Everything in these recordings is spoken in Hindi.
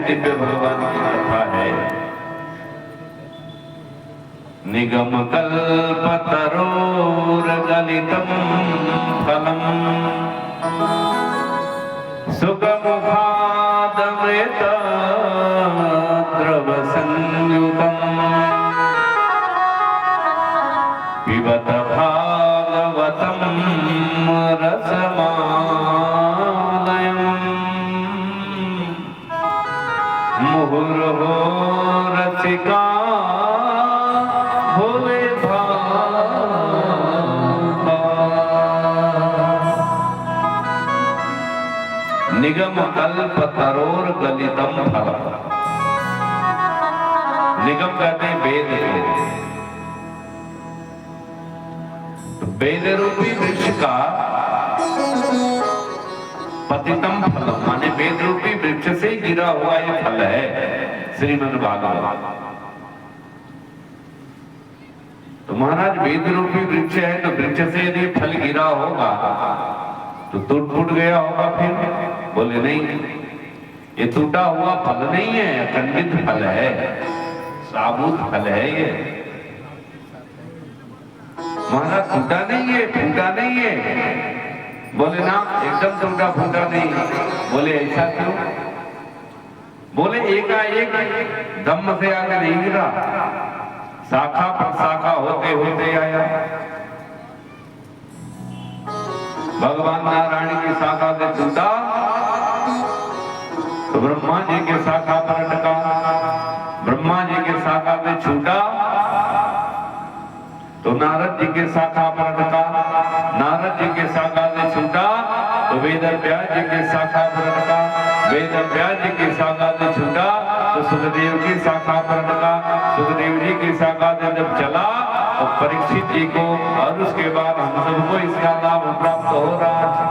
दिव्य भगवान की कथा है। निगम कल्पतरोर्गलितं फलम् सुगमुखादमृत द्रवसंयुतम् पिबत भागवतं रसमालयम् मुहुर्मुहुः रसिका भोले भावा। निगम कल्प तरोर गलितम फलम। निगम कहते हैं वेद को। तो वेद रूपी वृक्ष का पतितम फलम माने वेद रूपी वृक्ष से गिरा हुआ ये फल है श्रीमद् भागवत। तो महाराज वेद रूपी वृक्ष है तो वृक्ष से यदि फल गिरा होगा तो टूट फूट गया होगा फिर? बोले नहीं, ये टूटा हुआ फल नहीं है, अखंडित फल है, साबुत फल है ये। महाराज टूटा नहीं है, फूटा नहीं है। बोले ना, एकदम टूटा फूटा नहीं। बोले ऐसा क्यों? बोले एकाएक दम से आगे नहीं गिरा, शाखा पर शाखा होते होते आया। भगवान नारायण की शाखा से टूटा तो ब्रह्मा जी के शाखा पर अटका, ब्रह्मा जी के शाखा से छूटा तो नारद जी के शाखा पर अटका, नारद जी के शाखा से छूटा तो वेद व्यास जी के शाखा पर अटका, वेद व्यास जी की शाखा से छूटा तो सुखदेव की शाखा पर अटका, सुखदेव जी की शाखा से जब चला तो परीक्षित जी को और उसके बाद हम सबको इसका लाभ प्राप्त हो रहा था।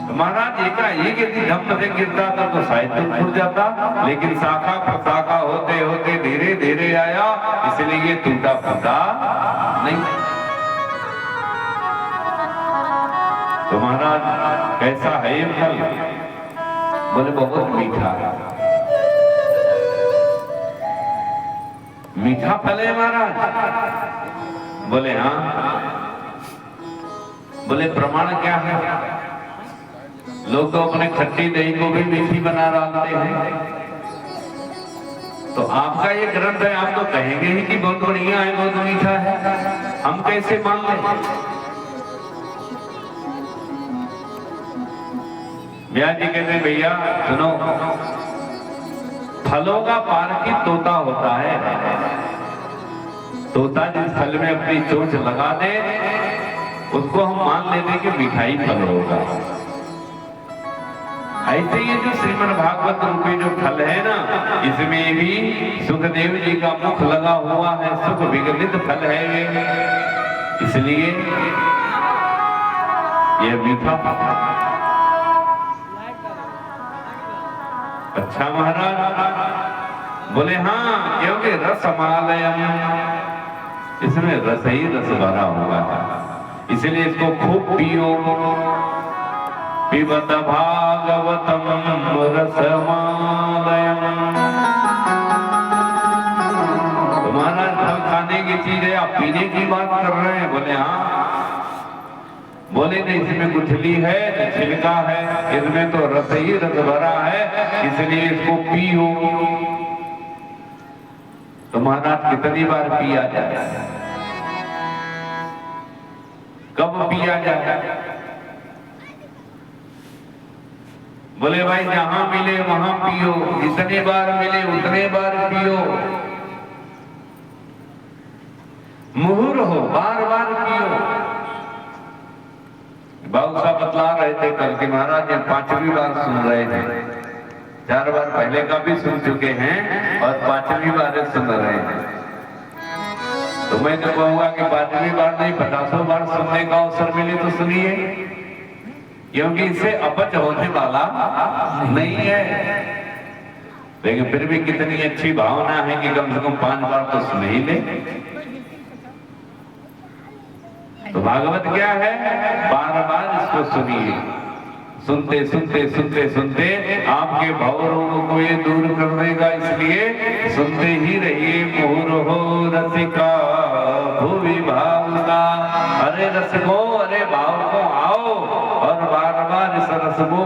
तो महाराज एकाएक यदि धम्म से गिरता था तो शायद टूट जाता, लेकिन शाखा पर शाखा होते होते धीरे धीरे आया, इसलिए टूटा फूटा नहीं। तो महाराज कैसा है ये फल? बोले बहुत मीठा है। मीठा फल है महाराज? बोले हाँ। बोले प्रमाण क्या है? लोग तो अपने खट्टी दही को भी मीठी बना डालते हैं, तो आपका ये ग्रंथ है, आप तो कहेंगे ही कि बहुत बढ़िया है, बहुत मीठा है, हम कैसे मान लें? व्यास जी कहते हैं भैया सुनो, फलों का पारखी तोता होता है। तोता जिस फल में अपनी चोंच लगा दे उसको हम मान लेते कि मिठाई फल होगा। ऐसे ये जो श्रीमद् भागवत रूपी जो फल है ना, इसमें भी सुखदेव जी का मुख लगा हुआ है, सुख विगलित फल है ये, इसलिए ये मीठा फल। अच्छा महाराज? बोले हाँ, क्योंकि रसमालयम, इसमें रस ही रस भरा हुआ है, इसलिए इसको खूब पियो। पिबत भागवतम रसमालयम। तुम्हारा फल खाने की चीज है, आप पीने की बात कर रहे हैं? बोले हाँ। बोले नहीं, इसमें गुठली है, छिलका है, इसमें तो रस ही रस भरा है, इसलिए इसको पियो। तो महाराज कितनी बार पिया जाए? कब पिया जाए? बोले भाई जहां मिले वहां पियो, जितने बार मिले उतने बार पियो, मुहुर हो बार बार पियो। बाबू साहब बतला रहे थे कल की महाराज ये 5वीं बार सुन रहे थे, 4 बार पहले का भी सुन चुके हैं और 5वीं बार सुन रहे हैं। तो मैं तो कहूंगा कि 5वीं बार नहीं 50 बार सुनने का अवसर मिले तो सुनिए, क्योंकि इससे अपच होने वाला नहीं है। लेकिन फिर भी कितनी अच्छी भावना है कि कम से कम 5 बार तो सुन ही ले। तो भागवत क्या है? बार बार इसको सुनिए, सुनते सुनते सुनते सुनते आपके भव रोगों को ये दूर कर देगा। इसलिए सुनते ही रहिए। मुहुर्हो रसिका भुवि भावुका। अरे रसिको, अरे भाव को आओ और बार बार इस रस को